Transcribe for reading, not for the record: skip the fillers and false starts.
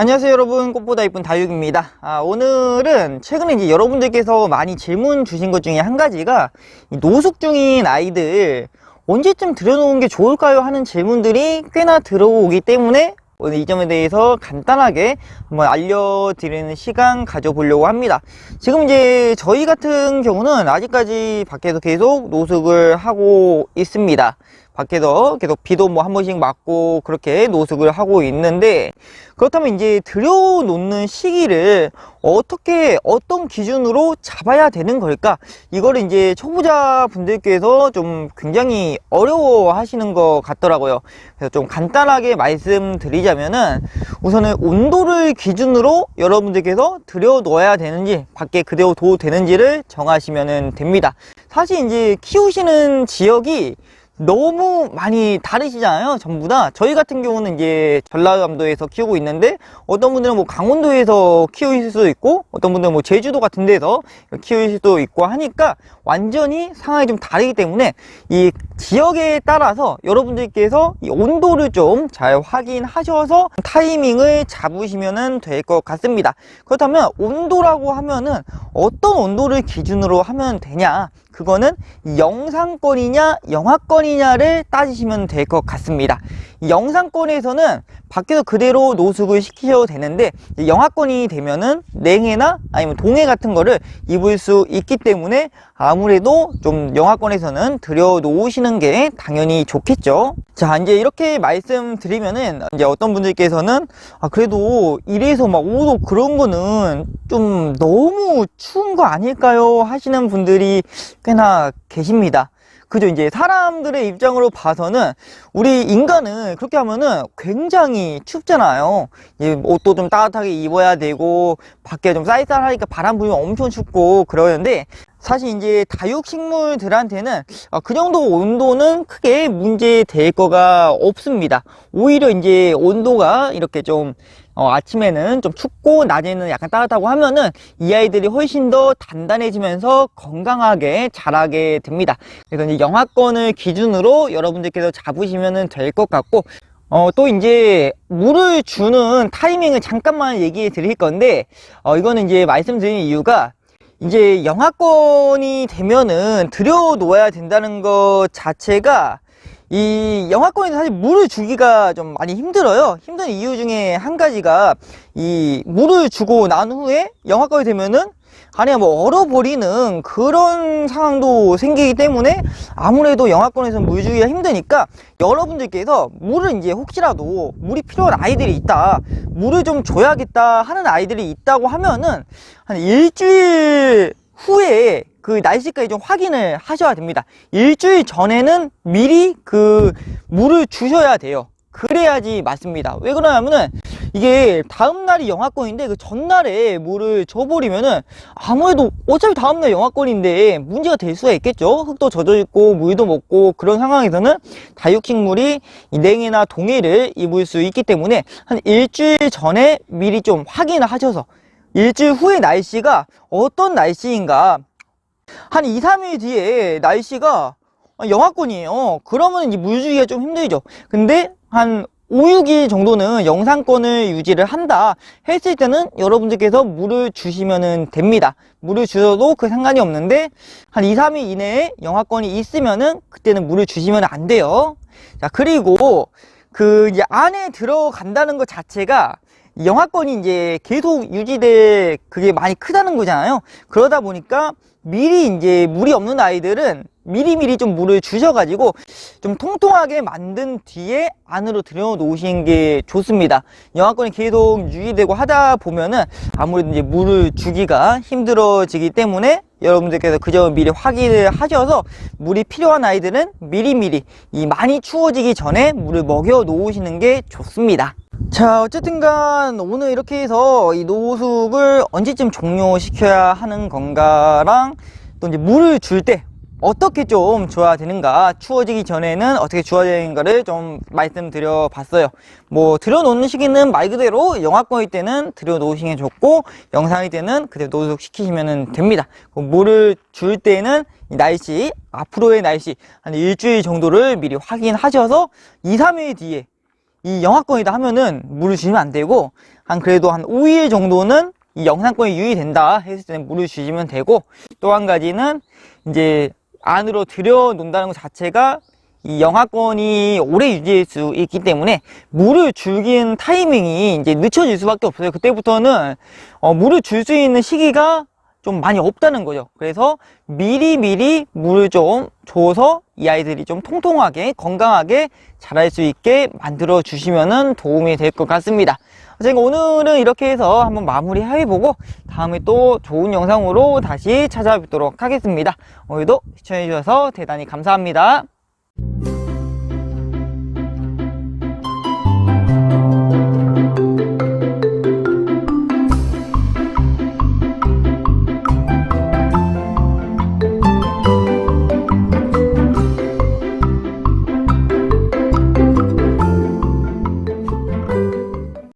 안녕하세요 여러분, 꽃보다 이쁜 다육입니다. 오늘은 최근에 이제 여러분들께서 많이 질문 주신 것 중에 한 가지가 이 노숙 중인 아이들 언제쯤 들여놓은 게 좋을까요? 하는 질문들이 꽤나 들어오기 때문에 오늘 이 점에 대해서 간단하게 한번 알려드리는 시간 가져보려고 합니다. 지금 이제 저희 같은 경우는 아직까지 밖에서 계속 노숙을 하고 있습니다. 밖에서 계속 비도 뭐 한 번씩 맞고 그렇게 노숙을 하고 있는데, 그렇다면 이제 들여놓는 시기를 어떻게 어떤 기준으로 잡아야 되는 걸까? 이거를 이제 초보자 분들께서 좀 굉장히 어려워 하시는 것 같더라고요. 그래서 좀 간단하게 말씀드리자면은, 우선은 온도를 기준으로 여러분들께서 들여놓아야 되는지 밖에 그대로 둬도 되는지를 정하시면 됩니다. 사실 이제 키우시는 지역이 너무 많이 다르시잖아요, 전부 다. 저희 같은 경우는 이제 전라남도에서 키우고 있는데, 어떤 분들은 뭐 강원도에서 키우실 수도 있고, 어떤 분들은 뭐 제주도 같은 데서 키우실 수도 있고 하니까 완전히 상황이 좀 다르기 때문에 이 지역에 따라서 여러분들께서 이 온도를 좀 잘 확인하셔서 타이밍을 잡으시면 될 것 같습니다. 그렇다면 온도라고 하면은 어떤 온도를 기준으로 하면 되냐? 그거는 영상권이냐 영하권이냐를 따지시면 될 것 같습니다. 영상권에서는 밖에서 그대로 노숙을 시키셔도 되는데, 영하권이 되면은 냉해나 아니면 동해 같은 거를 입을 수 있기 때문에 아무래도 좀 영하권에서는 들여 놓으시는 게 당연히 좋겠죠. 자, 이제 이렇게 말씀드리면은 이제 어떤 분들께서는 그래도 1에서 막 5도 그런 거는 좀 너무 추운 거 아닐까요? 하시는 분들이 꽤나 계십니다. 그죠? 이제 사람들의 입장으로 봐서는 우리 인간은 그렇게 하면은 굉장히 춥잖아요. 옷도 좀 따뜻하게 입어야 되고, 밖에 좀 쌀쌀하니까 바람 불면 엄청 춥고 그러는데, 사실 이제 다육식물들한테는 그 정도 온도는 크게 문제 될 거가 없습니다. 오히려 이제 온도가 이렇게 좀 아침에는 좀 춥고 낮에는 약간 따뜻하고 하면은 이 아이들이 훨씬 더 단단해지면서 건강하게 자라게 됩니다. 그래서 이제 영하권을 기준으로 여러분들께서 잡으시면 될 것 같고, 또 이제 물을 주는 타이밍을 잠깐만 얘기해 드릴 건데, 이거는 이제 말씀드리는 이유가, 이제 영하권이 되면은 들여 놓아야 된다는 것 자체가, 이 영하권에서 사실 물을 주기가 좀 많이 힘들어요. 힘든 이유 중에 한 가지가, 이 물을 주고 난 후에 영하권이 되면은 안에 뭐 얼어버리는 그런 상황도 생기기 때문에 아무래도 영하권에서 물 주기가 힘드니까, 여러분들께서 물을 이제 혹시라도 물이 필요한 아이들이 있다, 물을 좀 줘야겠다 하는 아이들이 있다고 하면은 한 일주일 후에 그 날씨까지 좀 확인을 하셔야 됩니다. 일주일 전에는 미리 그 물을 주셔야 돼요. 그래야지 맞습니다. 왜 그러냐면은, 이게 다음날이 영하권인데 그 전날에 물을 줘버리면은 아무래도 어차피 다음날 영하권인데 문제가 될 수가 있겠죠. 흙도 젖어 있고 물도 먹고 그런 상황에서는 다육식물이 냉해나 동해를 입을 수 있기 때문에 한 일주일 전에 미리 좀 확인을 하셔서, 일주일 후의 날씨가 어떤 날씨인가, 한 2, 3일 뒤에 날씨가 영하권이에요. 그러면 이제 물 주기가 좀 힘들죠. 근데 한 5, 6일 정도는 영상권을 유지를 한다 했을 때는 여러분들께서 물을 주시면 됩니다. 물을 주셔도 그 상관이 없는데, 한 2, 3일 이내에 영하권이 있으면은 그때는 물을 주시면 안 돼요. 자, 그리고 그 이제 안에 들어간다는 것 자체가 영하권이 이제 계속 유지될 그게 많이 크다는 거잖아요. 그러다 보니까 미리 이제 물이 없는 아이들은 미리미리 좀 물을 주셔가지고 좀 통통하게 만든 뒤에 안으로 들여 놓으시는 게 좋습니다. 영하권이 계속 유지되고 하다 보면은 아무래도 이제 물을 주기가 힘들어지기 때문에 여러분들께서 그 점을 미리 확인을 하셔서 물이 필요한 아이들은 미리미리 이 많이 추워지기 전에 물을 먹여 놓으시는 게 좋습니다. 자, 어쨌든간 오늘 이렇게 해서 이 노숙을 언제쯤 종료시켜야 하는 건가랑, 또 이제 물을 줄 때 어떻게 좀 줘야 되는가, 추워지기 전에는 어떻게 줘야 되는가를 좀 말씀드려 봤어요. 뭐 들여놓는 시기는 말 그대로 영하권일 때는 들여놓으시는 게 좋고, 영상일 때는 그대로 노숙시키시면 됩니다. 물을 줄 때는 이 날씨, 앞으로의 날씨 한 일주일 정도를 미리 확인하셔서 2, 3일 뒤에 이 영하권이다 하면은 물을 주시면 안 되고, 그래도 한 5일 정도는 이 영상권이 유의된다 했을 때는 물을 주시면 되고, 또 한 가지는 이제 안으로 들여 놓는다는 것 자체가 이 영하권이 오래 유지할 수 있기 때문에 물을 주긴 타이밍이 이제 늦춰질 수밖에 없어요. 그때부터는 물을 줄 수 있는 시기가 좀 많이 없다는 거죠. 그래서 미리 물을 좀 줘서 이 아이들이 좀 통통하게 건강하게 자랄 수 있게 만들어 주시면 도움이 될 것 같습니다. 제가 오늘은 이렇게 해서 한번 마무리 해보고 다음에 또 좋은 영상으로 다시 찾아뵙도록 하겠습니다. 오늘도 시청해 주셔서 대단히 감사합니다.